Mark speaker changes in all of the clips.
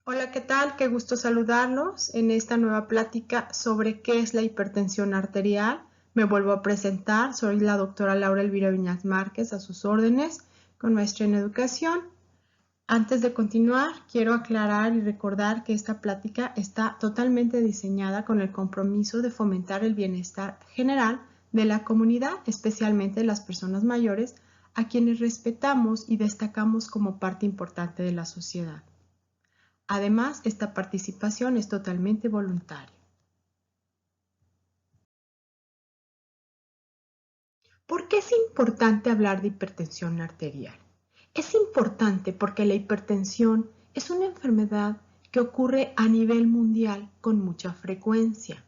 Speaker 1: Hola, ¿qué tal? Qué gusto saludarlos en esta nueva plática sobre qué es la hipertensión arterial. Me vuelvo a presentar, soy la doctora Laura Elvira Viñas Márquez, a sus órdenes, con maestría en educación. Antes de continuar, quiero aclarar y recordar que esta plática está totalmente diseñada con el compromiso de fomentar el bienestar general de la comunidad, especialmente de las personas mayores, a quienes respetamos y destacamos como parte importante de la sociedad. Además, esta participación es totalmente voluntaria. ¿Por qué es importante hablar de hipertensión arterial? Es importante porque la hipertensión es una enfermedad que ocurre a nivel mundial con mucha frecuencia.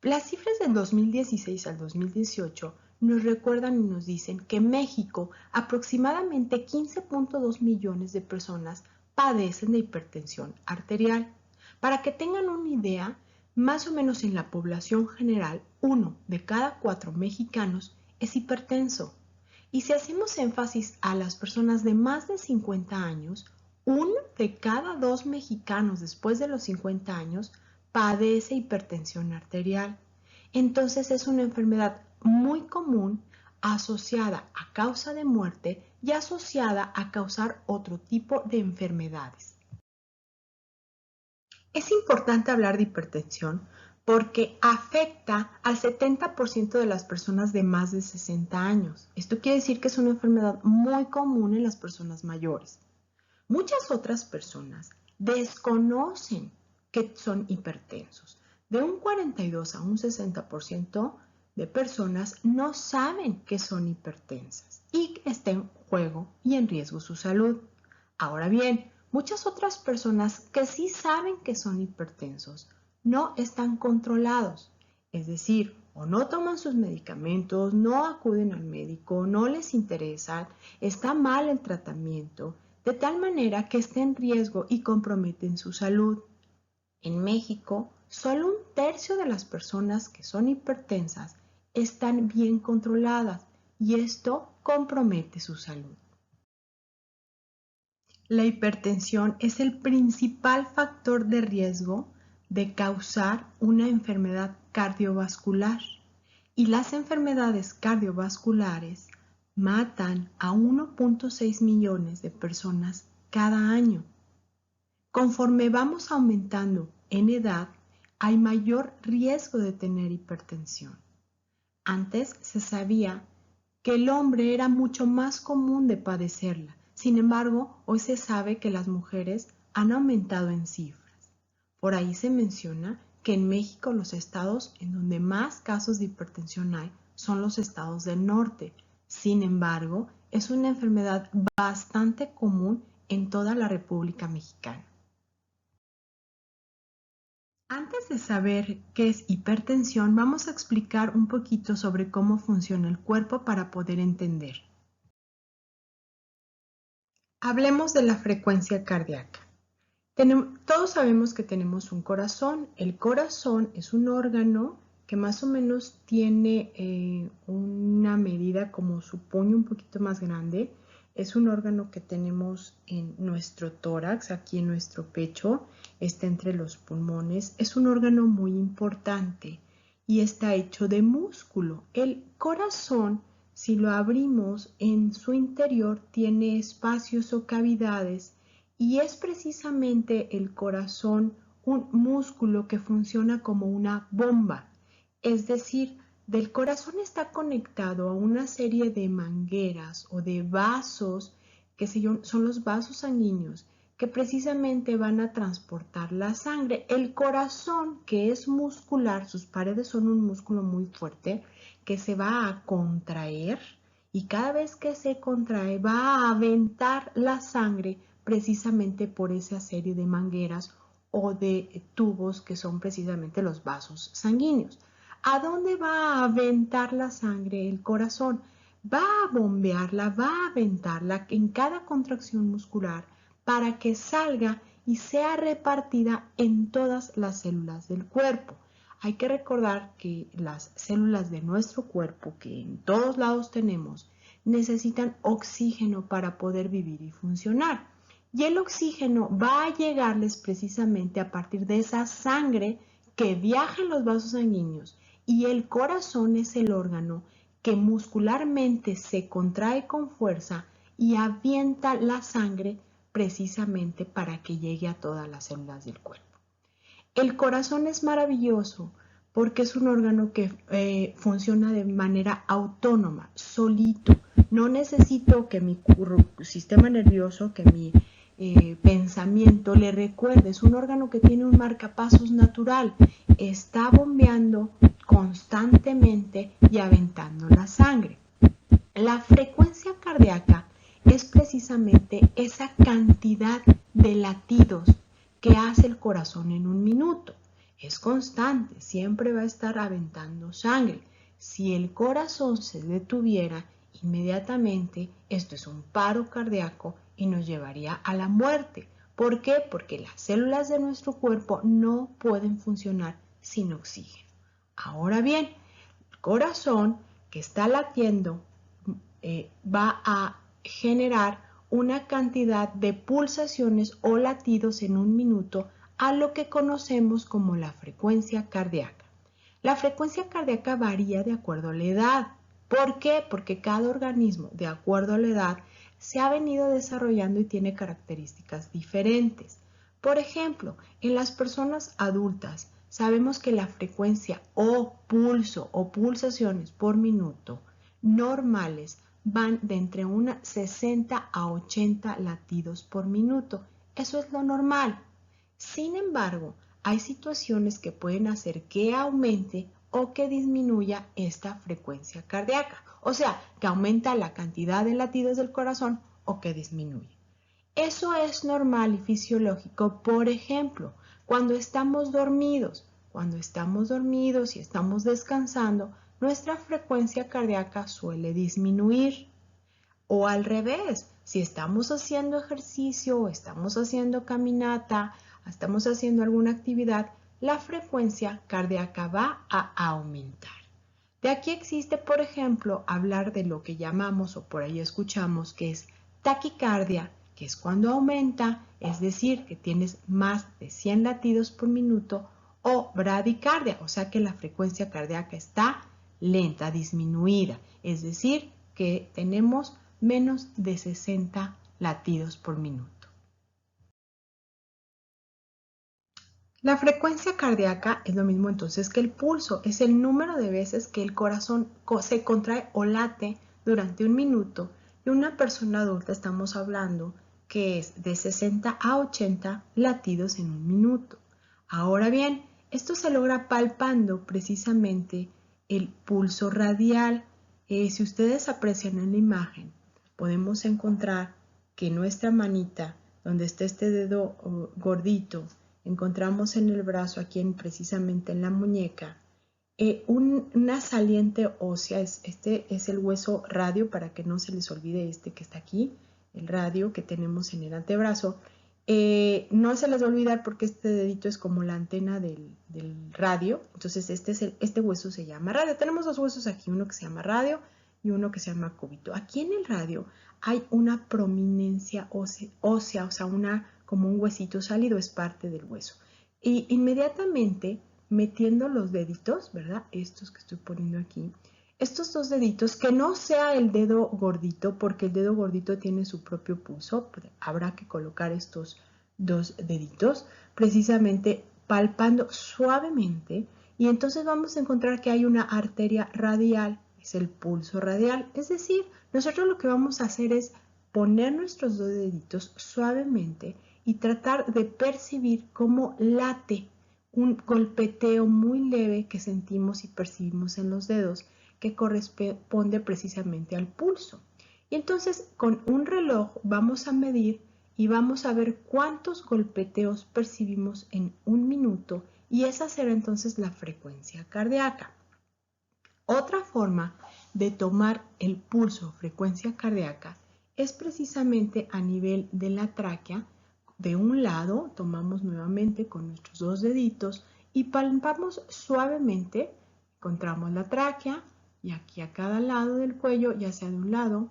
Speaker 1: Las cifras del 2016 al 2018 nos recuerdan y nos dicen que en México aproximadamente 15.2 millones de personas padecen de hipertensión arterial. Para que tengan una idea, más o menos en la población general, 1 de cada 4 mexicanos es hipertenso. Y si hacemos énfasis a las personas de más de 50 años, 1 de cada 2 mexicanos después de los 50 años padece hipertensión arterial. Entonces es una enfermedad muy común asociada a causa de muerte y asociada a causar otro tipo de enfermedades. Es importante hablar de hipertensión porque afecta al 70% de las personas de más de 60 años. Esto quiere decir que es una enfermedad muy común en las personas mayores. Muchas otras personas desconocen que son hipertensos. De un 42 a un 60% de personas no saben que son hipertensas y que está en juego y en riesgo su salud. Ahora bien, muchas otras personas que sí saben que son hipertensos no están controlados, es decir, o no toman sus medicamentos, no acuden al médico, no les interesan, está mal el tratamiento, de tal manera que está en riesgo y comprometen su salud. En México, solo 1/3 de las personas que son hipertensas están bien controladas y esto compromete su salud. La hipertensión es el principal factor de riesgo de causar una enfermedad cardiovascular y las enfermedades cardiovasculares matan a 1.6 millones de personas cada año. Conforme vamos aumentando en edad, hay mayor riesgo de tener hipertensión. Antes se sabía que el hombre era mucho más común de padecerla. Sin embargo, hoy se sabe que las mujeres han aumentado en cifras. Por ahí se menciona que en México los estados en donde más casos de hipertensión hay son los estados del norte. Sin embargo, es una enfermedad bastante común en toda la República Mexicana. Antes de saber qué es hipertensión, vamos a explicar un poquito sobre cómo funciona el cuerpo para poder entender. Hablemos de la frecuencia cardíaca. Todos sabemos que tenemos un corazón. El corazón es un órgano que más o menos tiene una medida como su puño un poquito más grande. Es un órgano que tenemos en nuestro tórax, aquí en nuestro pecho, está entre los pulmones. Es un órgano muy importante y está hecho de músculo. El corazón, si lo abrimos, en su interior tiene espacios o cavidades y es precisamente el corazón un músculo que funciona como una bomba. Es decir, del corazón está conectado a una serie de mangueras o de vasos que son los vasos sanguíneos que precisamente van a transportar la sangre. El corazón, que es muscular, sus paredes son un músculo muy fuerte que se va a contraer y cada vez que se contrae va a aventar la sangre precisamente por esa serie de mangueras o de tubos que son precisamente los vasos sanguíneos. ¿A dónde va a aventar la sangre el corazón? Va a bombearla, va a aventarla en cada contracción muscular para que salga y sea repartida en todas las células del cuerpo. Hay que recordar que las células de nuestro cuerpo, que en todos lados tenemos, necesitan oxígeno para poder vivir y funcionar. y el oxígeno va a llegarles precisamente a partir de esa sangre que viaja en los vasos sanguíneos, y el corazón es el órgano que muscularmente se contrae con fuerza y avienta la sangre precisamente para que llegue a todas las células del cuerpo. El corazón es maravilloso porque es un órgano que funciona de manera autónoma, solito. No necesito que mi sistema nervioso, que mi pensamiento le recuerde. Es un órgano que tiene un marcapasos natural. Está bombeando constantemente y aventando la sangre. La frecuencia cardíaca es precisamente esa cantidad de latidos que hace el corazón en un minuto. Es constante, siempre va a estar aventando sangre. Si el corazón se detuviera, inmediatamente esto es un paro cardíaco y nos llevaría a la muerte. ¿Por qué? Porque las células de nuestro cuerpo no pueden funcionar sin oxígeno. Ahora bien, el corazón que está latiendo va a generar una cantidad de pulsaciones o latidos en un minuto a lo que conocemos como la frecuencia cardíaca. La frecuencia cardíaca varía de acuerdo a la edad. ¿Por qué? Porque cada organismo, de acuerdo a la edad, se ha venido desarrollando y tiene características diferentes. Por ejemplo, en las personas adultas sabemos que la frecuencia o pulso o pulsaciones por minuto normales van de entre 60 a 80 latidos por minuto. Eso es lo normal. Sin embargo, hay situaciones que pueden hacer que aumente o que disminuya esta frecuencia cardíaca. O sea, que aumenta la cantidad de latidos del corazón o que disminuye. Eso es normal y fisiológico, por ejemplo, cuando estamos dormidos. Cuando estamos dormidos y estamos descansando, nuestra frecuencia cardíaca suele disminuir. O al revés, si estamos haciendo ejercicio o estamos haciendo caminata, estamos haciendo alguna actividad, la frecuencia cardíaca va a aumentar. De aquí existe, por ejemplo, hablar de lo que llamamos o por ahí escuchamos que es taquicardia, que es cuando aumenta, es decir, que tienes más de 100 latidos por minuto, o bradicardia, o sea que la frecuencia cardíaca está lenta, disminuida, es decir, que tenemos menos de 60 latidos por minuto. La frecuencia cardíaca es lo mismo entonces que el pulso, es el número de veces que el corazón se contrae o late durante un minuto, y una persona adulta estamos hablando que es de 60 a 80 latidos en un minuto. Ahora bien, esto se logra palpando precisamente el pulso radial. Si ustedes aprecian en la imagen, podemos encontrar que nuestra manita, donde está este dedo gordito, encontramos en el brazo, aquí precisamente en la muñeca, una saliente ósea. Este es el hueso radio, para que no se les olvide este que está aquí, el radio que tenemos en el antebrazo. No se les va a olvidar porque este dedito es como la antena del radio. Entonces este hueso se llama radio. Tenemos dos huesos aquí, uno que se llama radio y uno que se llama cúbito. Aquí en el radio hay una prominencia ósea, o sea, como un huesito salido, es parte del hueso. Y inmediatamente metiendo los deditos, ¿verdad? Estos que estoy poniendo aquí, estos dos deditos, que no sea el dedo gordito, porque el dedo gordito tiene su propio pulso, habrá que colocar estos dos deditos precisamente palpando suavemente, y entonces vamos a encontrar que hay una arteria radial, es el pulso radial. Es decir, nosotros lo que vamos a hacer es poner nuestros dos deditos suavemente y tratar de percibir cómo late, un golpeteo muy leve que sentimos y percibimos en los dedos, que corresponde precisamente al pulso. Y entonces con un reloj vamos a medir y vamos a ver cuántos golpeteos percibimos en un minuto, y esa será entonces la frecuencia cardíaca. Otra forma de tomar el pulso o frecuencia cardíaca es precisamente a nivel de la tráquea. De un lado tomamos nuevamente con nuestros dos deditos y palpamos suavemente, encontramos la tráquea, y aquí a cada lado del cuello, ya sea de un lado,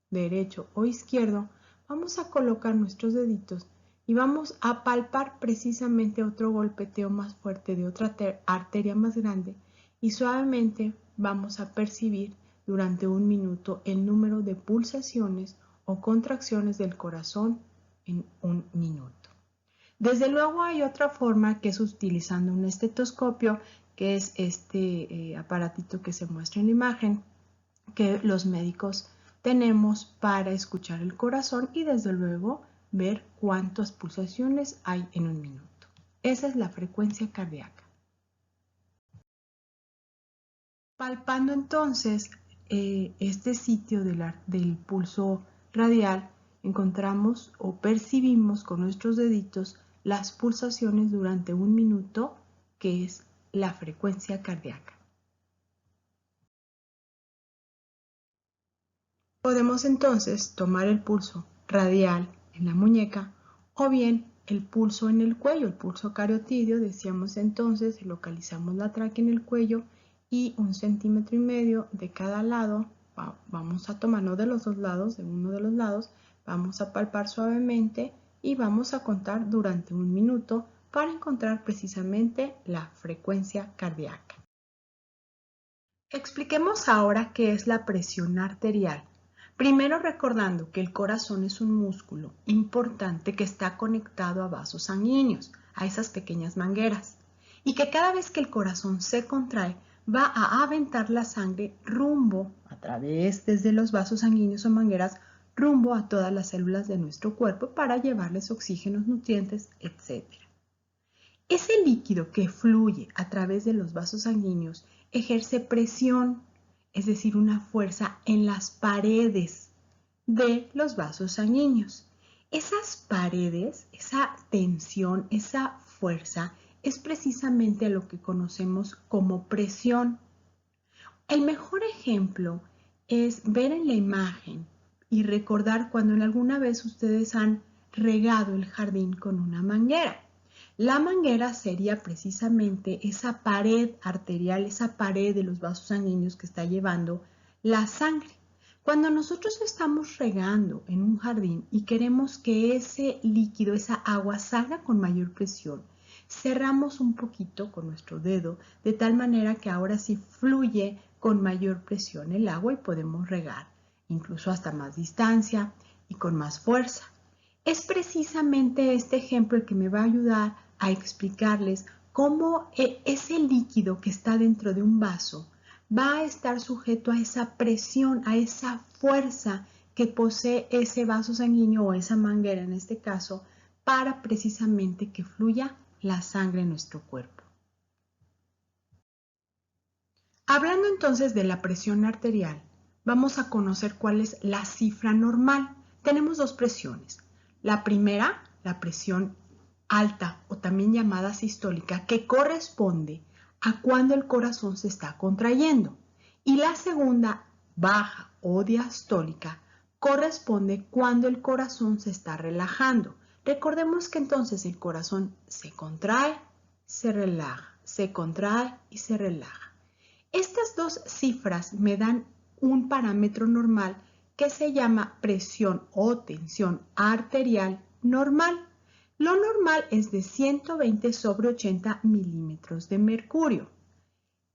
Speaker 1: derecho o izquierdo, vamos a colocar nuestros deditos y vamos a palpar precisamente otro golpeteo más fuerte de otra arteria más grande y suavemente vamos a percibir durante un minuto el número de pulsaciones o contracciones del corazón en un minuto. Desde luego hay otra forma que es utilizando un estetoscopio, que es este aparatito que se muestra en la imagen, que los médicos tenemos para escuchar el corazón y desde luego ver cuántas pulsaciones hay en un minuto. Esa es la frecuencia cardíaca. Palpando entonces este sitio del pulso radial, encontramos o percibimos con nuestros deditos las pulsaciones durante un minuto, que es la frecuencia cardíaca. Podemos entonces tomar el pulso radial en la muñeca o bien el pulso en el cuello, el pulso cariotidio, decíamos entonces, localizamos la tráquea en el cuello y 1,5 centímetros de cada lado, vamos a tomar, no de los dos lados, de uno de los lados, vamos a palpar suavemente y vamos a contar durante un minuto para encontrar precisamente la frecuencia cardíaca. Expliquemos ahora qué es la presión arterial. Primero recordando que el corazón es un músculo importante que está conectado a vasos sanguíneos, a esas pequeñas mangueras, y que cada vez que el corazón se contrae va a aventar la sangre rumbo, a través desde los vasos sanguíneos o mangueras, rumbo a todas las células de nuestro cuerpo para llevarles oxígenos, nutrientes, etc. Ese líquido que fluye a través de los vasos sanguíneos ejerce presión, es decir, una fuerza en las paredes de los vasos sanguíneos. Esas paredes, esa tensión, esa fuerza es precisamente lo que conocemos como presión. El mejor ejemplo es ver en la imagen y recordar cuando en alguna vez ustedes han regado el jardín con una manguera. La manguera sería precisamente esa pared arterial, esa pared de los vasos sanguíneos que está llevando la sangre. Cuando nosotros estamos regando en un jardín y queremos que ese líquido, esa agua salga con mayor presión, cerramos un poquito con nuestro dedo de tal manera que ahora sí fluye con mayor presión el agua y podemos regar, incluso hasta más distancia y con más fuerza. Es precisamente este ejemplo el que me va a ayudar a explicarles cómo ese líquido que está dentro de un vaso va a estar sujeto a esa presión, a esa fuerza que posee ese vaso sanguíneo o esa manguera en este caso, para precisamente que fluya la sangre en nuestro cuerpo. Hablando entonces de la presión arterial, vamos a conocer cuál es la cifra normal. Tenemos dos presiones. La primera, la presión alta o también llamada sistólica, que corresponde a cuando el corazón se está contrayendo. Y la segunda, baja o diastólica, corresponde cuando el corazón se está relajando. Recordemos que entonces el corazón se contrae, se relaja, se contrae y se relaja. Estas dos cifras me dan un parámetro normal que se llama presión o tensión arterial normal. Lo normal es de 120/80 milímetros de mercurio.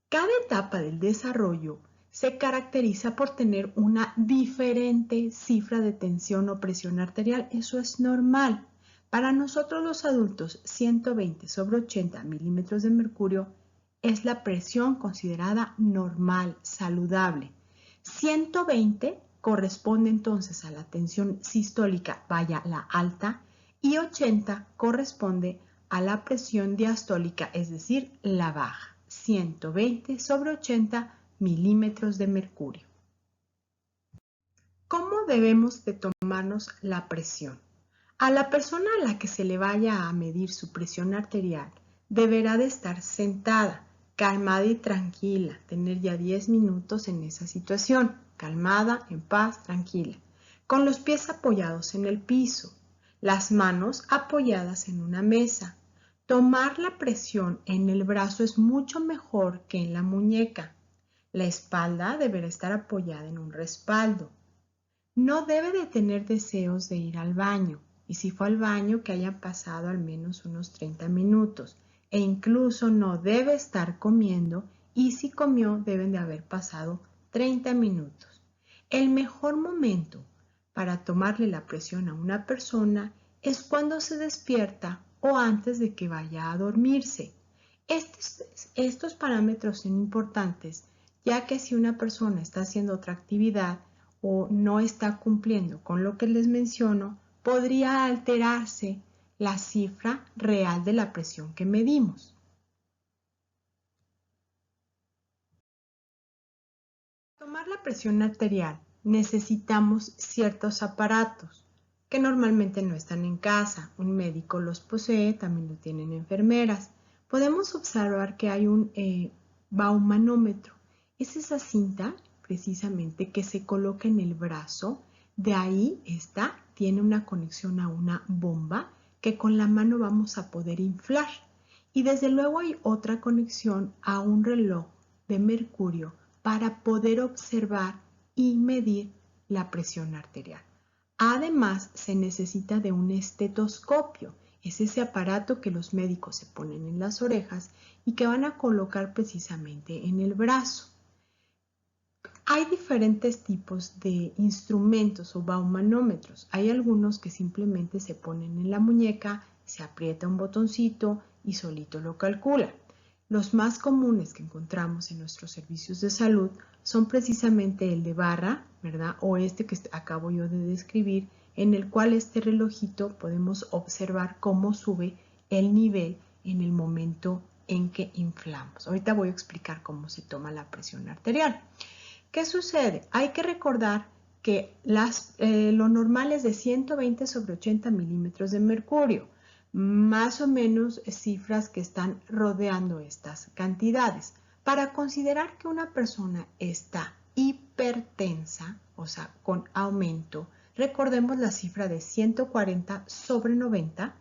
Speaker 1: Cada etapa del desarrollo se caracteriza por tener una diferente cifra de tensión o presión arterial. Eso es normal. Para nosotros los adultos, 120/80 milímetros de mercurio es la presión considerada normal, saludable. 120 corresponde entonces a la tensión sistólica, vaya la alta, y 80 corresponde a la presión diastólica, es decir, la baja. 120/80 milímetros de mercurio. ¿Cómo debemos de tomarnos la presión? A la persona a la que se le vaya a medir su presión arterial deberá de estar sentada, calmada y tranquila, tener ya 10 minutos en esa situación, calmada, en paz, tranquila, con los pies apoyados en el piso, las manos apoyadas en una mesa. Tomar la presión en el brazo es mucho mejor que en la muñeca. La espalda deberá estar apoyada en un respaldo. No debe de tener deseos de ir al baño, y si fue al baño que haya pasado al menos unos 30 minutos, e incluso no debe estar comiendo, y si comió deben de haber pasado 30 minutos. El mejor momento para tomarle la presión a una persona es cuando se despierta o antes de que vaya a dormirse. Estos parámetros son importantes, ya que si una persona está haciendo otra actividad o no está cumpliendo con lo que les menciono, podría alterarse la cifra real de la presión que medimos. Para tomar la presión arterial necesitamos ciertos aparatos que normalmente no están en casa. Un médico los posee, también lo tienen enfermeras. Podemos observar que hay un baumanómetro. Es esa cinta precisamente que se coloca en el brazo. De ahí tiene una conexión a una bomba que con la mano vamos a poder inflar. Y desde luego hay otra conexión a un reloj de mercurio para poder observar y medir la presión arterial. Además, se necesita de un estetoscopio. Es ese aparato que los médicos se ponen en las orejas y que van a colocar precisamente en el brazo. Hay diferentes tipos de instrumentos o baumanómetros. Hay algunos que simplemente se ponen en la muñeca, se aprieta un botoncito y solito lo calcula. Los más comunes que encontramos en nuestros servicios de salud son precisamente el de barra, ¿verdad? O este que acabo yo de describir, en el cual este relojito podemos observar cómo sube el nivel en el momento en que inflamos. Ahorita voy a explicar cómo se toma la presión arterial. ¿Qué sucede? Hay que recordar que lo normal es de 120 sobre 80 milímetros de mercurio, más o menos cifras que están rodeando estas cantidades. Para considerar que una persona está hipertensa, o sea, con aumento, recordemos la cifra de 140 sobre 90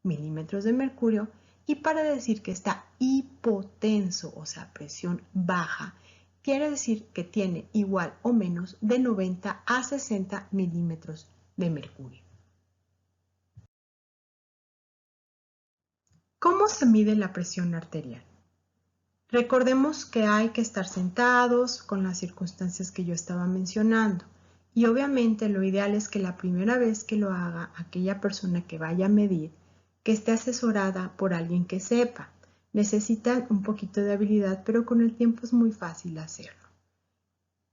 Speaker 1: milímetros de mercurio, y para decir que está hipotenso, o sea, presión baja, quiere decir que tiene igual o menos de 90 a 60 milímetros de mercurio. ¿Cómo se mide la presión arterial? Recordemos que hay que estar sentados con las circunstancias que yo estaba mencionando. Y obviamente lo ideal es que la primera vez que lo haga aquella persona que vaya a medir, que esté asesorada por alguien que sepa. Necesitan un poquito de habilidad, pero con el tiempo es muy fácil hacerlo.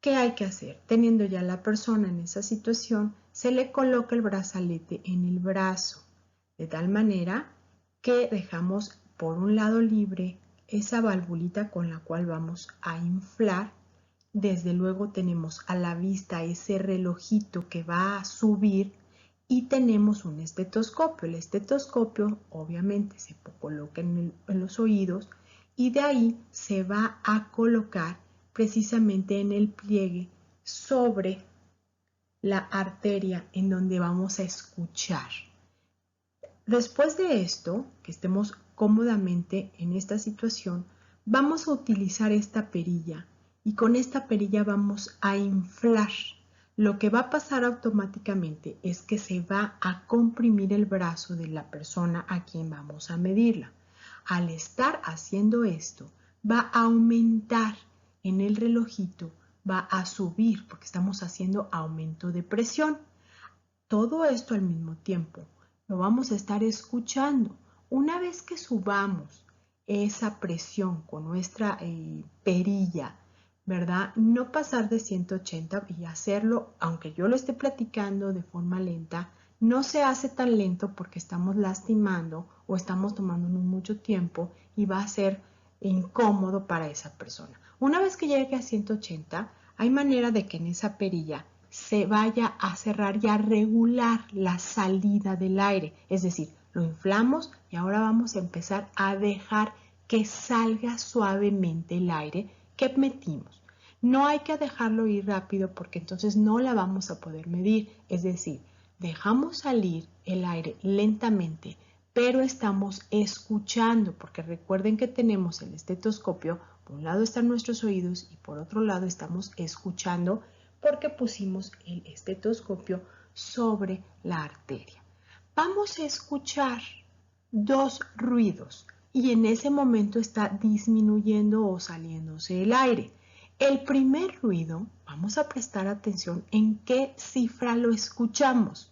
Speaker 1: ¿Qué hay que hacer? Teniendo ya la persona en esa situación, se le coloca el brazalete en el brazo, de tal manera que dejamos por un lado libre esa valvulita con la cual vamos a inflar. Desde luego tenemos a la vista ese relojito que va a subir y tenemos un estetoscopio. El estetoscopio obviamente se coloca en los oídos y de ahí se va a colocar precisamente en el pliegue sobre la arteria en donde vamos a escuchar. Después de esto, que estemos cómodamente en esta situación, vamos a utilizar esta perilla y con esta perilla vamos a inflar. Lo que va a pasar automáticamente es que se va a comprimir el brazo de la persona a quien vamos a medirla. Al estar haciendo esto, va a aumentar en el relojito, va a subir porque estamos haciendo aumento de presión. Todo esto al mismo tiempo lo vamos a estar escuchando. Una vez que subamos esa presión con nuestra perilla, ¿verdad? No pasar de 180 y hacerlo, aunque yo lo esté platicando de forma lenta, no se hace tan lento porque estamos lastimando o estamos tomándonos mucho tiempo y va a ser incómodo para esa persona. Una vez que llegue a 180, hay manera de que en esa perilla se vaya a cerrar y a regular la salida del aire. Es decir, lo inflamos y ahora vamos a empezar a dejar que salga suavemente el aire que metimos. No hay que dejarlo ir rápido porque entonces no la vamos a poder medir. Es decir, dejamos salir el aire lentamente, pero estamos escuchando, porque recuerden que tenemos el estetoscopio, por un lado están nuestros oídos y por otro lado estamos escuchando porque pusimos el estetoscopio sobre la arteria. Vamos a escuchar dos ruidos y en ese momento está disminuyendo o saliéndose el aire. El primer ruido, vamos a prestar atención en qué cifra lo escuchamos.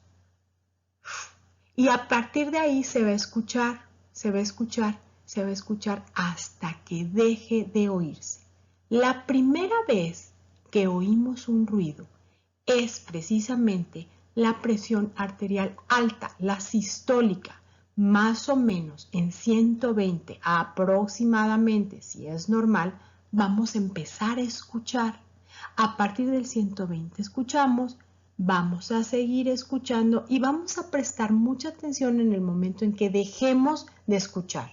Speaker 1: Y a partir de ahí se va a escuchar, se va a escuchar, se va a escuchar hasta que deje de oírse. La primera vez que oímos un ruido es precisamente la presión arterial alta, la sistólica, más o menos en 120 aproximadamente, si es normal, vamos a empezar a escuchar. A partir del 120 escuchamos, vamos a seguir escuchando y vamos a prestar mucha atención en el momento en que dejemos de escuchar.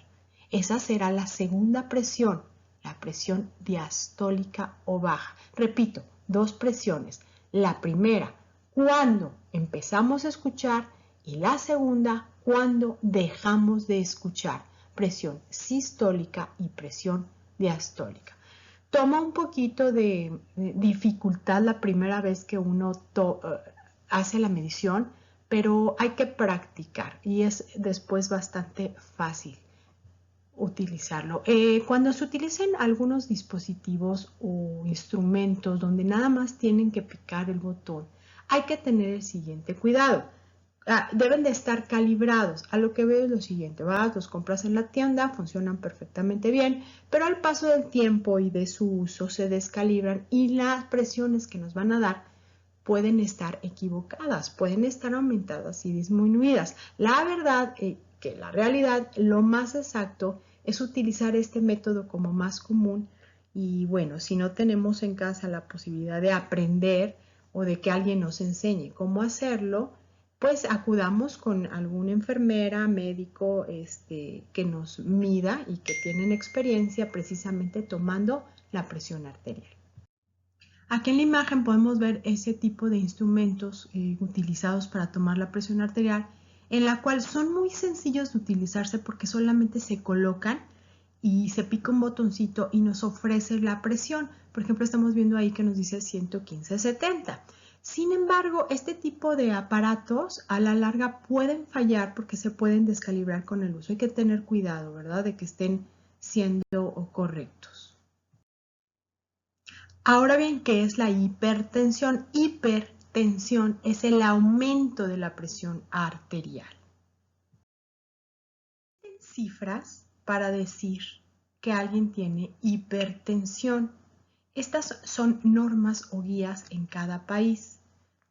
Speaker 1: Esa será la segunda presión, la presión diastólica o baja. Repito, dos presiones. La primera, cuando empezamos a escuchar, y la segunda, cuando dejamos de escuchar. Presión sistólica y presión diastólica. Toma un poquito de dificultad la primera vez que uno hace la medición, pero hay que practicar y es después bastante fácil utilizarlo. Cuando se utilicen algunos dispositivos o instrumentos donde nada más tienen que picar el botón, hay que tener el siguiente cuidado. Deben de estar calibrados. A lo que veo es lo siguiente, vas, los compras en la tienda, funcionan perfectamente bien, pero al paso del tiempo y de su uso se descalibran y las presiones que nos van a dar pueden estar equivocadas, pueden estar aumentadas y disminuidas. La verdad que la realidad, lo más exacto es utilizar este método como más común y bueno, si no tenemos en casa la posibilidad de aprender o de que alguien nos enseñe cómo hacerlo, pues acudamos con alguna enfermera, médico que nos mida y que tienen experiencia precisamente tomando la presión arterial. Aquí en la imagen podemos ver ese tipo de instrumentos utilizados para tomar la presión arterial, en la cual son muy sencillos de utilizarse porque solamente se colocan y se pica un botoncito y nos ofrece la presión. Por ejemplo, estamos viendo ahí que nos dice 115/70. Sin embargo, este tipo de aparatos a la larga pueden fallar porque se pueden descalibrar con el uso. Hay que tener cuidado, ¿verdad? De que estén siendo correctos. Ahora bien, ¿qué es la hipertensión? Hipertensión es el aumento de la presión arterial. Existen cifras para decir que alguien tiene hipertensión. Estas son normas o guías en cada país.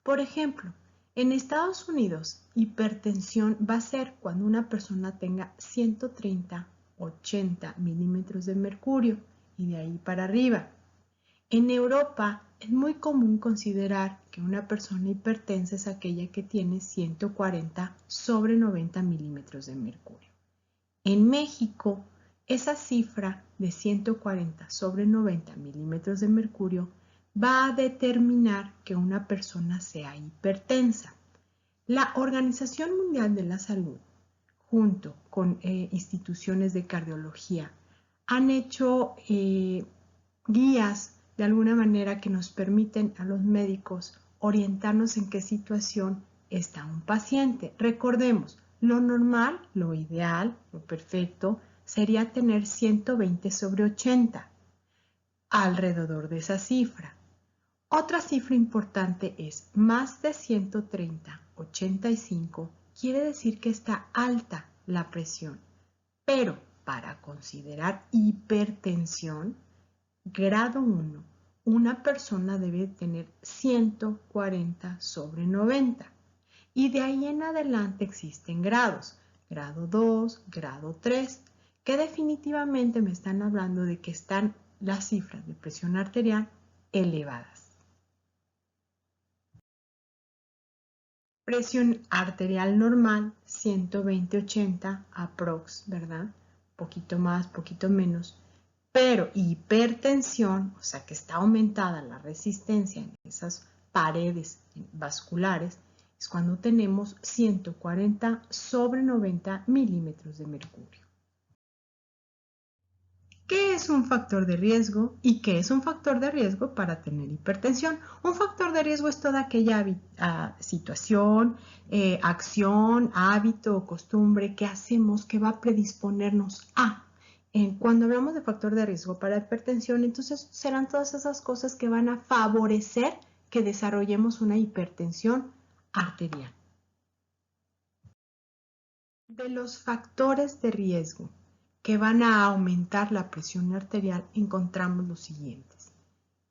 Speaker 1: Por ejemplo, en Estados Unidos, hipertensión va a ser cuando una persona tenga 130/80 milímetros de mercurio y de ahí para arriba. En Europa es muy común considerar que una persona hipertensa es aquella que tiene 140/90 milímetros de mercurio. En México, esa cifra de 140/90 milímetros de mercurio va a determinar que una persona sea hipertensa. La Organización Mundial de la Salud, junto con instituciones de cardiología, han hecho guías de alguna manera que nos permiten a los médicos orientarnos en qué situación está un paciente. Recordemos, lo normal, lo ideal, lo perfecto sería tener 120/80, alrededor de esa cifra. Otra cifra importante es más de 130/85, quiere decir que está alta la presión, pero para considerar hipertensión, grado 1, una persona debe tener 140/90 y de ahí en adelante existen grados, grado 2, grado 3, que definitivamente me están hablando de que están las cifras de presión arterial elevadas. Presión arterial normal, 120/80 aprox, ¿verdad? Poquito más, poquito menos. Pero hipertensión, o sea que está aumentada la resistencia en esas paredes vasculares, es cuando tenemos 140/90 milímetros de mercurio. ¿Qué es es un factor de riesgo y qué es un factor de riesgo para tener hipertensión. Un factor de riesgo es toda aquella situación, acción, hábito o costumbre que hacemos que va a predisponernos a. Cuando hablamos de factor de riesgo para hipertensión, entonces serán todas esas cosas que van a favorecer que desarrollemos una hipertensión arterial. De los factores de riesgo que van a aumentar la presión arterial, encontramos los siguientes.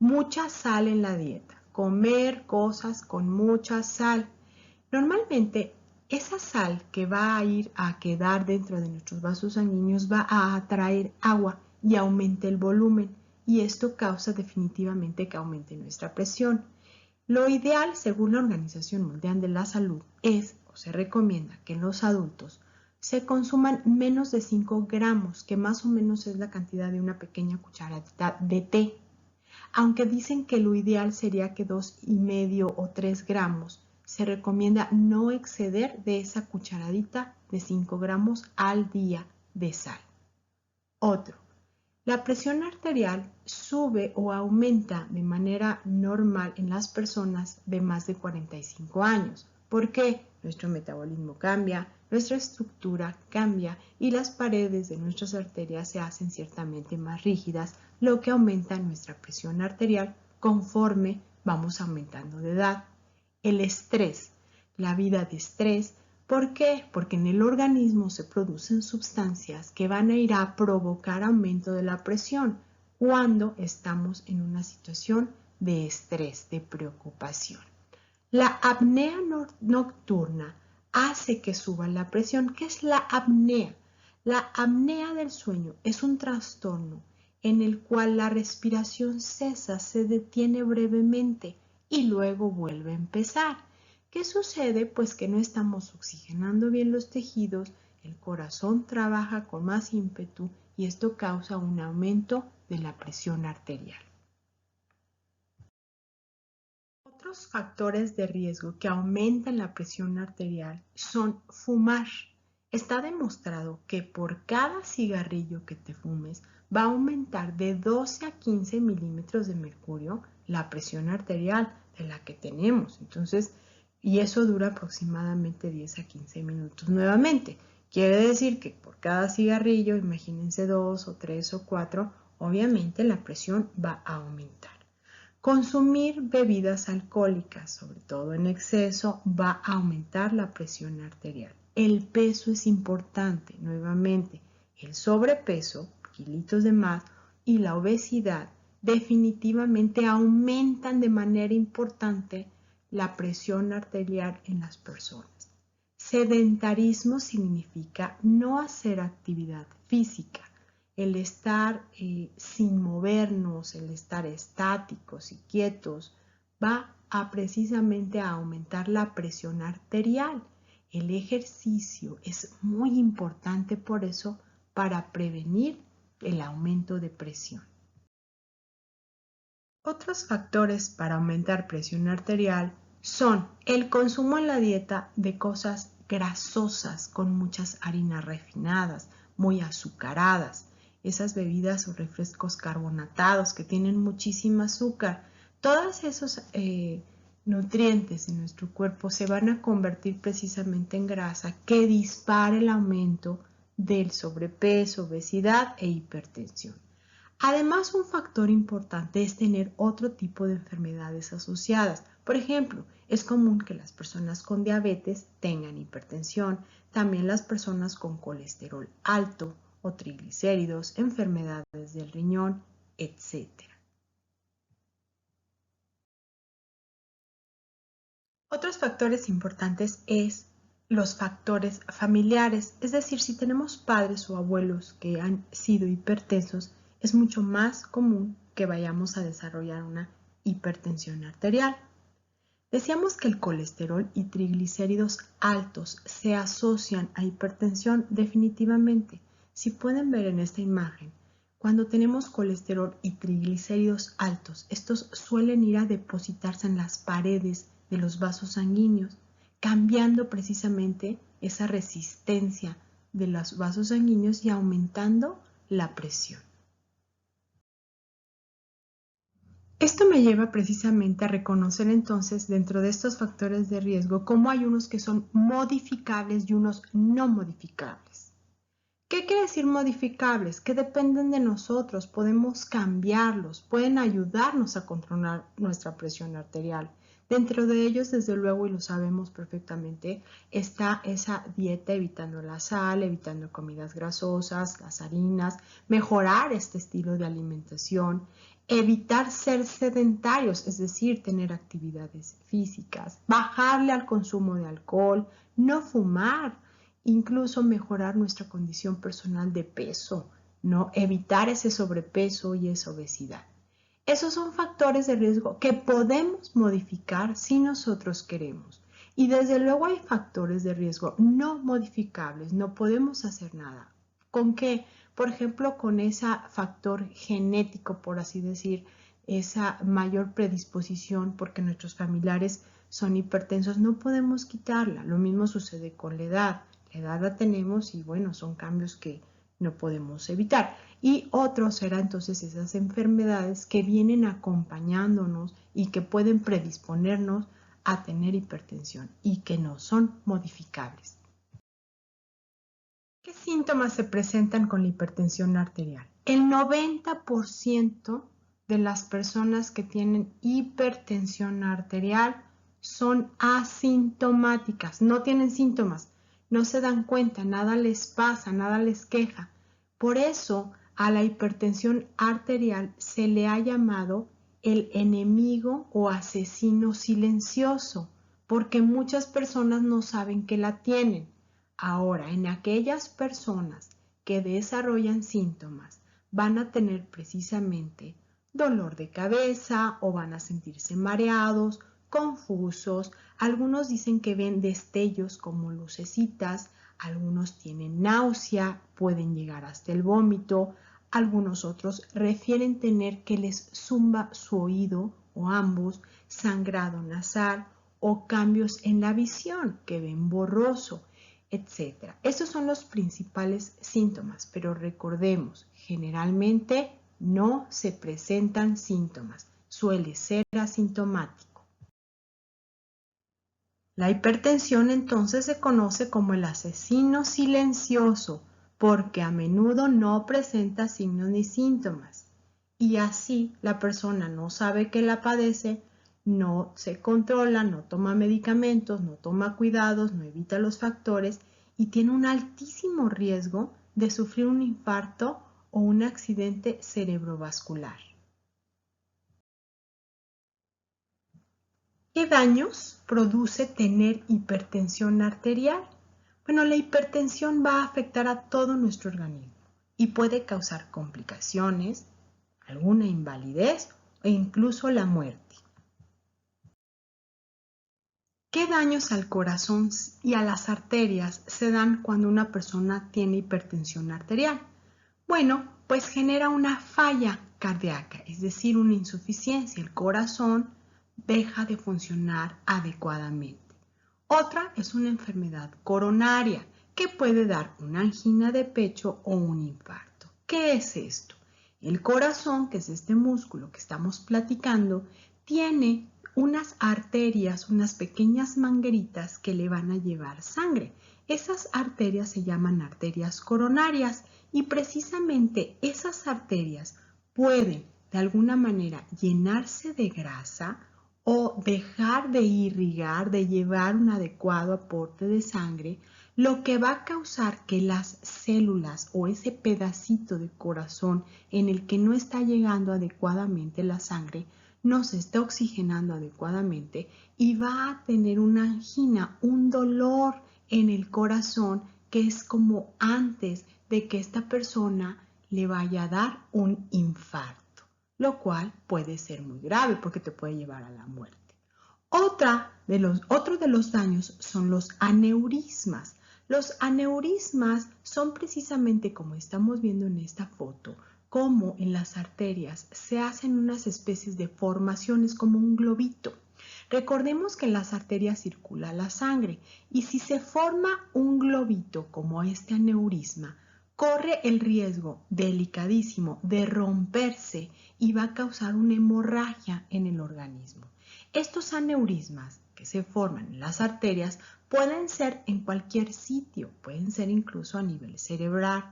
Speaker 1: Mucha sal en la dieta, comer cosas con mucha sal. Normalmente, esa sal que va a ir a quedar dentro de nuestros vasos sanguíneos va a atraer agua y aumente el volumen, y esto causa definitivamente que aumente nuestra presión. Lo ideal, según la Organización Mundial de la Salud, es o se recomienda que en los adultos se consuman menos de 5 gramos, que más o menos es la cantidad de una pequeña cucharadita de té. Aunque dicen que lo ideal sería que 2,5 o 3 gramos, se recomienda no exceder de esa cucharadita de 5 gramos al día de sal. Otro, la presión arterial sube o aumenta de manera normal en las personas de más de 45 años. ¿Por qué? Nuestro metabolismo cambia, nuestra estructura cambia y las paredes de nuestras arterias se hacen ciertamente más rígidas, lo que aumenta nuestra presión arterial conforme vamos aumentando de edad. El estrés, la vida de estrés. ¿Por qué? Porque en el organismo se producen sustancias que van a ir a provocar aumento de la presión cuando estamos en una situación de estrés, de preocupación. La apnea nocturna hace que suba la presión. ¿Qué es la apnea? La apnea del sueño es un trastorno en el cual la respiración cesa, se detiene brevemente y luego vuelve a empezar. ¿Qué sucede? Pues que no estamos oxigenando bien los tejidos, el corazón trabaja con más ímpetu y esto causa un aumento de la presión arterial. Otros factores de riesgo que aumentan la presión arterial son fumar. Está demostrado que por cada cigarrillo que te fumes va a aumentar de 12 a 15 milímetros de mercurio la presión arterial de la que tenemos. Entonces, y eso dura aproximadamente 10 a 15 minutos nuevamente. Quiere decir que por cada cigarrillo, imagínense 2 o 3 o 4, obviamente la presión va a aumentar. Consumir bebidas alcohólicas, sobre todo en exceso, va a aumentar la presión arterial. El peso es importante, nuevamente. El sobrepeso, kilitos de más, y la obesidad definitivamente aumentan de manera importante la presión arterial en las personas. Sedentarismo significa no hacer actividad física. El estar sin movernos, el estar estáticos y quietos, va a precisamente a aumentar la presión arterial. El ejercicio es muy importante por eso para prevenir el aumento de presión. Otros factores para aumentar presión arterial son el consumo en la dieta de cosas grasosas con muchas harinas refinadas, muy azucaradas, esas bebidas o refrescos carbonatados que tienen muchísimo azúcar. Todos esos nutrientes en nuestro cuerpo se van a convertir precisamente en grasa que dispara el aumento del sobrepeso, obesidad e hipertensión. Además, un factor importante es tener otro tipo de enfermedades asociadas. Por ejemplo, es común que las personas con diabetes tengan hipertensión, también las personas con colesterol alto o triglicéridos, enfermedades del riñón, etc. Otros factores importantes es los factores familiares, es decir, si tenemos padres o abuelos que han sido hipertensos, es mucho más común que vayamos a desarrollar una hipertensión arterial. Decíamos que el colesterol y triglicéridos altos se asocian a hipertensión definitivamente. Si pueden ver en esta imagen, cuando tenemos colesterol y triglicéridos altos, estos suelen ir a depositarse en las paredes de los vasos sanguíneos, cambiando precisamente esa resistencia de los vasos sanguíneos y aumentando la presión. Esto me lleva precisamente a reconocer entonces dentro de estos factores de riesgo cómo hay unos que son modificables y unos no modificables. ¿Qué quiere decir modificables? Que dependen de nosotros, podemos cambiarlos, pueden ayudarnos a controlar nuestra presión arterial. Dentro de ellos, desde luego, y lo sabemos perfectamente, está esa dieta evitando la sal, evitando comidas grasosas, las harinas, mejorar este estilo de alimentación, evitar ser sedentarios, es decir, tener actividades físicas, bajarle al consumo de alcohol, no fumar, incluso mejorar nuestra condición personal de peso, ¿no? Evitar ese sobrepeso y esa obesidad. Esos son factores de riesgo que podemos modificar si nosotros queremos. Y desde luego hay factores de riesgo no modificables, no podemos hacer nada. ¿Con qué? Por ejemplo, con ese factor genético, por así decir, esa mayor predisposición porque nuestros familiares son hipertensos, no podemos quitarla. Lo mismo sucede con la edad. La edad la tenemos y bueno, son cambios que no podemos evitar. Y otro será entonces esas enfermedades que vienen acompañándonos y que pueden predisponernos a tener hipertensión y que no son modificables. ¿Qué síntomas se presentan con la hipertensión arterial? El 90% de las personas que tienen hipertensión arterial son asintomáticas, no tienen síntomas, no se dan cuenta, nada les pasa, nada les queja. Por eso a la hipertensión arterial se le ha llamado el enemigo o asesino silencioso, porque muchas personas no saben que la tienen. Ahora, en aquellas personas que desarrollan síntomas, van a tener precisamente dolor de cabeza o van a sentirse mareados, confusos. Algunos dicen que ven destellos como lucecitas, algunos tienen náusea, pueden llegar hasta el vómito, algunos otros refieren tener que les zumba su oído o ambos, sangrado nasal o cambios en la visión, que ven borroso, etc. Estos son los principales síntomas, pero recordemos, generalmente no se presentan síntomas, suele ser asintomático. La hipertensión entonces se conoce como el asesino silencioso porque a menudo no presenta signos ni síntomas y así la persona no sabe que la padece, no se controla, no toma medicamentos, no toma cuidados, no evita los factores y tiene un altísimo riesgo de sufrir un infarto o un accidente cerebrovascular. ¿Qué daños produce tener hipertensión arterial? Bueno, la hipertensión va a afectar a todo nuestro organismo y puede causar complicaciones, alguna invalidez e incluso la muerte. ¿Qué daños al corazón y a las arterias se dan cuando una persona tiene hipertensión arterial? Bueno, pues genera una falla cardíaca, es decir, una insuficiencia. El corazón deja de funcionar adecuadamente. Otra es una enfermedad coronaria que puede dar una angina de pecho o un infarto. ¿Qué es esto? El corazón, que es este músculo que estamos platicando, tiene unas arterias, unas pequeñas mangueritas que le van a llevar sangre. Esas arterias se llaman arterias coronarias y precisamente esas arterias pueden de alguna manera llenarse de grasa o dejar de irrigar, de llevar un adecuado aporte de sangre, lo que va a causar que las células o ese pedacito de corazón en el que no está llegando adecuadamente la sangre no se está oxigenando adecuadamente y va a tener una angina, un dolor en el corazón que es como antes de que esta persona le vaya a dar un infarto, lo cual puede ser muy grave porque te puede llevar a la muerte. Otro de los daños son los aneurismas. Los aneurismas son precisamente como estamos viendo en esta foto, como en las arterias se hacen unas especies de formaciones como un globito. Recordemos que en las arterias circula la sangre y si se forma un globito como este aneurisma, corre el riesgo delicadísimo de romperse y va a causar una hemorragia en el organismo. Estos aneurismas que se forman en las arterias pueden ser en cualquier sitio, pueden ser incluso a nivel cerebral.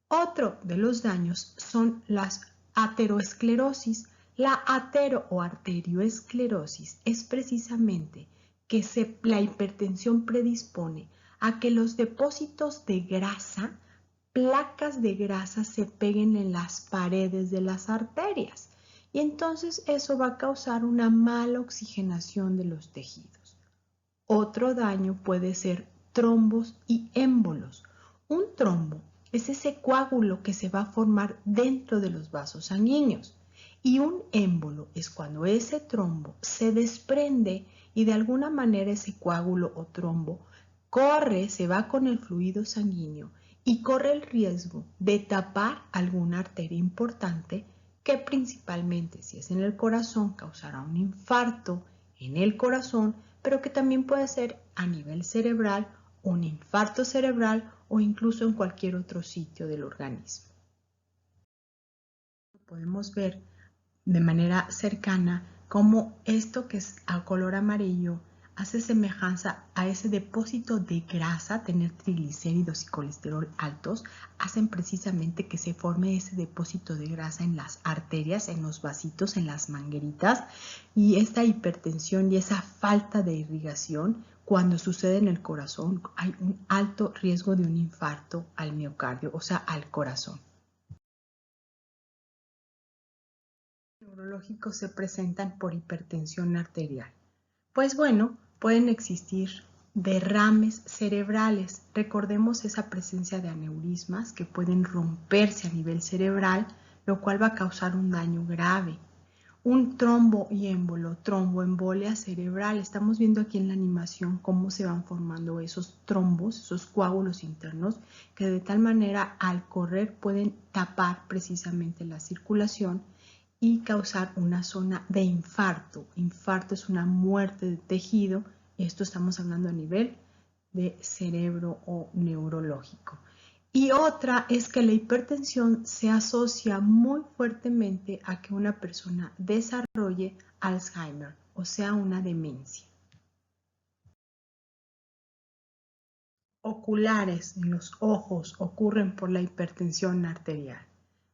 Speaker 1: Otro de los daños son las ateroesclerosis. La atero o arterioesclerosis es precisamente que la hipertensión predispone a que los depósitos de grasa, placas de grasa, se peguen en las paredes de las arterias. Y entonces eso va a causar una mala oxigenación de los tejidos. Otro daño puede ser trombos y émbolos. Un trombo es ese coágulo que se va a formar dentro de los vasos sanguíneos. Y un émbolo es cuando ese trombo se desprende y de alguna manera ese coágulo o trombo se va con el fluido sanguíneo y corre el riesgo de tapar alguna arteria importante que principalmente, si es en el corazón, causará un infarto en el corazón, pero que también puede ser a nivel cerebral, un infarto cerebral o incluso en cualquier otro sitio del organismo. Podemos ver de manera cercana cómo esto que es a color amarillo hace semejanza a ese depósito de grasa, tener triglicéridos y colesterol altos, hacen precisamente que se forme ese depósito de grasa en las arterias, en los vasitos, en las mangueritas, y esta hipertensión y esa falta de irrigación, cuando sucede en el corazón, hay un alto riesgo de un infarto al miocardio, o sea, al corazón. Neurológicos se presentan por hipertensión arterial. Pues bueno, pueden existir derrames cerebrales. Recordemos esa presencia de aneurismas que pueden romperse a nivel cerebral, lo cual va a causar un daño grave. Un trombo y émbolo, tromboembolia cerebral. Estamos viendo aquí en la animación cómo se van formando esos trombos, esos coágulos internos, que de tal manera al correr pueden tapar precisamente la circulación y causar una zona de infarto. Infarto es una muerte de tejido. Esto estamos hablando a nivel de cerebro o neurológico. Y otra es que la hipertensión se asocia muy fuertemente a que una persona desarrolle Alzheimer, o sea, una demencia. Oculares en los ojos ocurren por la hipertensión arterial.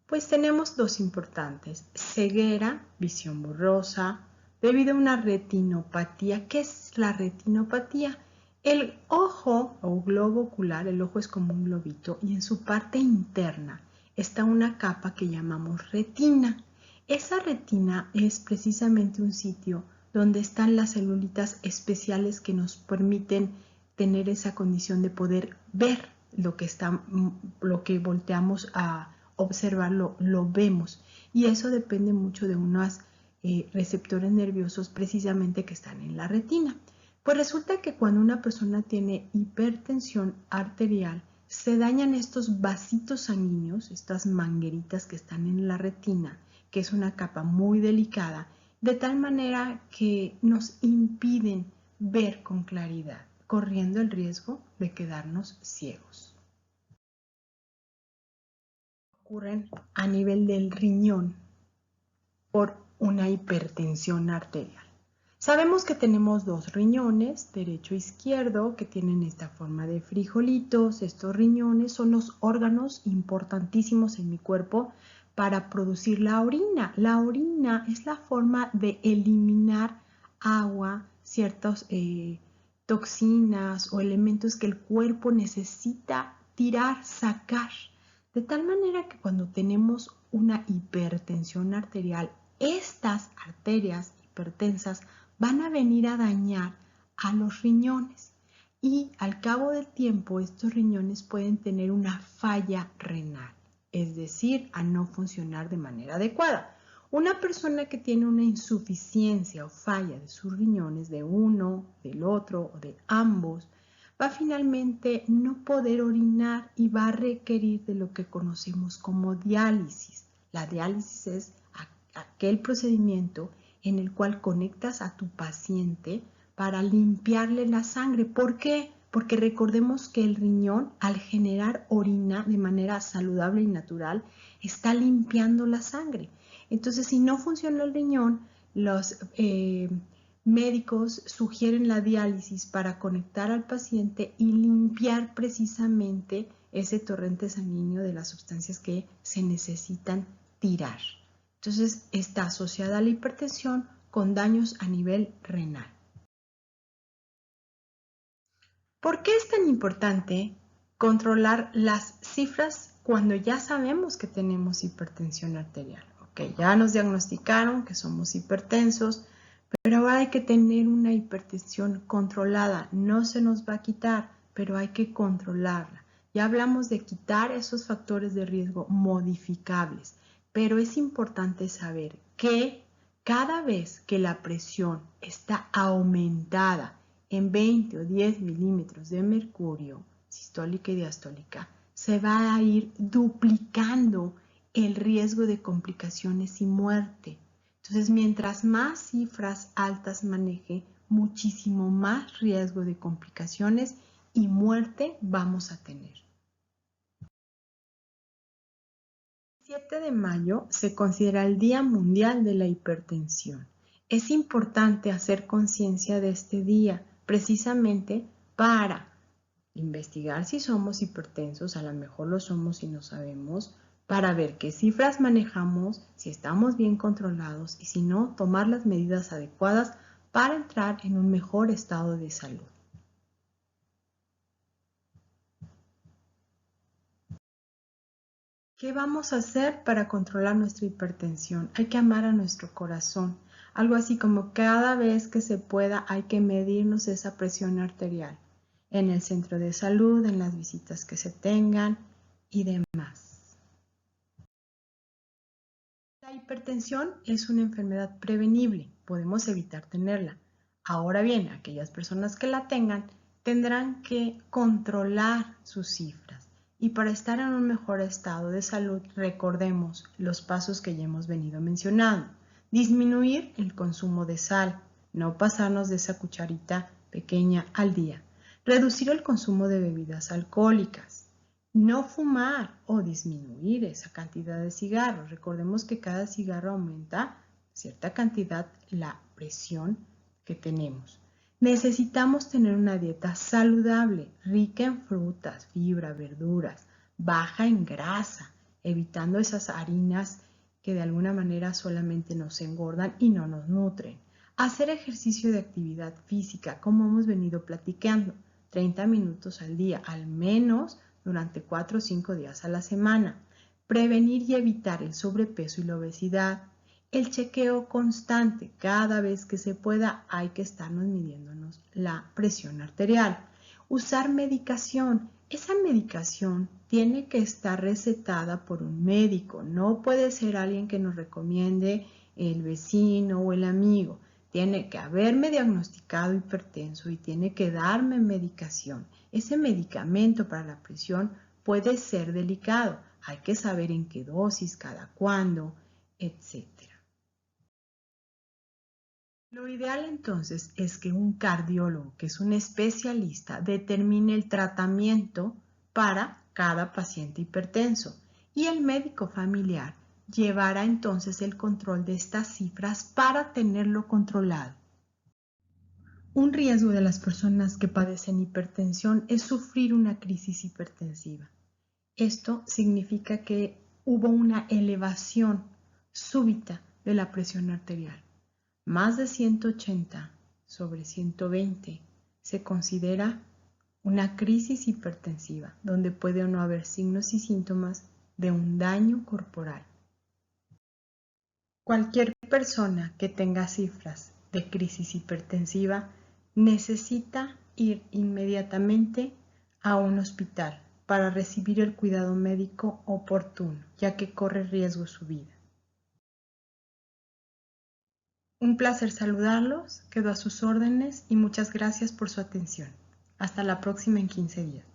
Speaker 1: Pues tenemos dos importantes: ceguera, visión borrosa, debido a una retinopatía. ¿Qué es la retinopatía? El ojo o globo ocular, el ojo es como un globito y en su parte interna está una capa que llamamos retina. Esa retina es precisamente un sitio donde están las celulitas especiales que nos permiten tener esa condición de poder ver lo que volteamos a observarlo, lo vemos, y eso depende mucho de unos receptores nerviosos precisamente que están en la retina. Pues resulta que cuando una persona tiene hipertensión arterial, se dañan estos vasitos sanguíneos, estas mangueritas que están en la retina, que es una capa muy delicada, de tal manera que nos impiden ver con claridad, corriendo el riesgo de quedarnos ciegos. Ocurren a nivel del riñón por una hipertensión arterial. Sabemos que tenemos dos riñones, derecho e izquierdo, que tienen esta forma de frijolitos. Estos riñones son los órganos importantísimos en mi cuerpo para producir la orina. La orina es la forma de eliminar agua, ciertas toxinas o elementos que el cuerpo necesita tirar, sacar. De tal manera que cuando tenemos una hipertensión arterial, estas arterias hipertensas van a venir a dañar a los riñones y al cabo del tiempo estos riñones pueden tener una falla renal, es decir, a no funcionar de manera adecuada. Una persona que tiene una insuficiencia o falla de sus riñones, de uno, del otro o de ambos, va finalmente no poder orinar y va a requerir de lo que conocemos como diálisis. La diálisis es aquel procedimiento en el cual conectas a tu paciente para limpiarle la sangre. ¿Por qué? porque recordemos que el riñón, al generar orina de manera saludable y natural, está limpiando la sangre. Entonces, si no funciona el riñón, los médicos sugieren la diálisis para conectar al paciente y limpiar precisamente ese torrente sanguíneo de las sustancias que se necesitan tirar. Entonces, está asociada a la hipertensión con daños a nivel renal. ¿Por qué es tan importante controlar las cifras cuando ya sabemos que tenemos hipertensión arterial? Ok, ya nos diagnosticaron que somos hipertensos, pero ahora hay que tener una hipertensión controlada. No se nos va a quitar, pero hay que controlarla. Ya hablamos de quitar esos factores de riesgo modificables, pero es importante saber que cada vez que la presión está aumentada en 20 o 10 milímetros de mercurio, sistólica y diastólica, se va a ir duplicando el riesgo de complicaciones y muerte. Entonces, mientras más cifras altas maneje, muchísimo más riesgo de complicaciones y muerte vamos a tener. El 7 de mayo se considera el Día Mundial de la Hipertensión. Es importante hacer conciencia de este día, precisamente para investigar si somos hipertensos, a lo mejor lo somos y no sabemos, para ver qué cifras manejamos, si estamos bien controlados y si no, tomar las medidas adecuadas para entrar en un mejor estado de salud. ¿Qué vamos a hacer para controlar nuestra hipertensión? Hay que amar a nuestro corazón. Algo así como cada vez que se pueda hay que medirnos esa presión arterial en el centro de salud, en las visitas que se tengan y demás. La hipertensión es una enfermedad prevenible, podemos evitar tenerla. Ahora bien, aquellas personas que la tengan tendrán que controlar sus cifras. Y para estar en un mejor estado de salud, recordemos los pasos que ya hemos venido mencionando. Disminuir el consumo de sal, no pasarnos de esa cucharita pequeña al día. Reducir el consumo de bebidas alcohólicas. No fumar o disminuir esa cantidad de cigarros. Recordemos que cada cigarro aumenta cierta cantidad la presión que tenemos. Necesitamos tener una dieta saludable, rica en frutas, fibra, verduras, baja en grasa, evitando esas harinas que de alguna manera solamente nos engordan y no nos nutren. Hacer ejercicio de actividad física, como hemos venido platicando, 30 minutos al día, al menos durante 4 o 5 días a la semana. Prevenir y evitar el sobrepeso y la obesidad. El chequeo constante, cada vez que se pueda hay que estarnos midiéndonos la presión arterial. Usar medicación. Esa medicación tiene que estar recetada por un médico, no puede ser alguien que nos recomiende el vecino o el amigo. Tiene que haberme diagnosticado hipertenso y tiene que darme medicación. Ese medicamento para la presión puede ser delicado. Hay que saber en qué dosis, cada cuándo, etc. Lo ideal entonces es que un cardiólogo, que es un especialista, determine el tratamiento para cada paciente hipertenso y el médico familiar llevará entonces el control de estas cifras para tenerlo controlado. Un riesgo de las personas que padecen hipertensión es sufrir una crisis hipertensiva. Esto significa que hubo una elevación súbita de la presión arterial. Más de 180 sobre 120 se considera una crisis hipertensiva, donde puede o no haber signos y síntomas de un daño corporal. Cualquier persona que tenga cifras de crisis hipertensiva necesita ir inmediatamente a un hospital para recibir el cuidado médico oportuno, ya que corre riesgo su vida. Un placer saludarlos, quedo a sus órdenes y muchas gracias por su atención. Hasta la próxima en 15 días.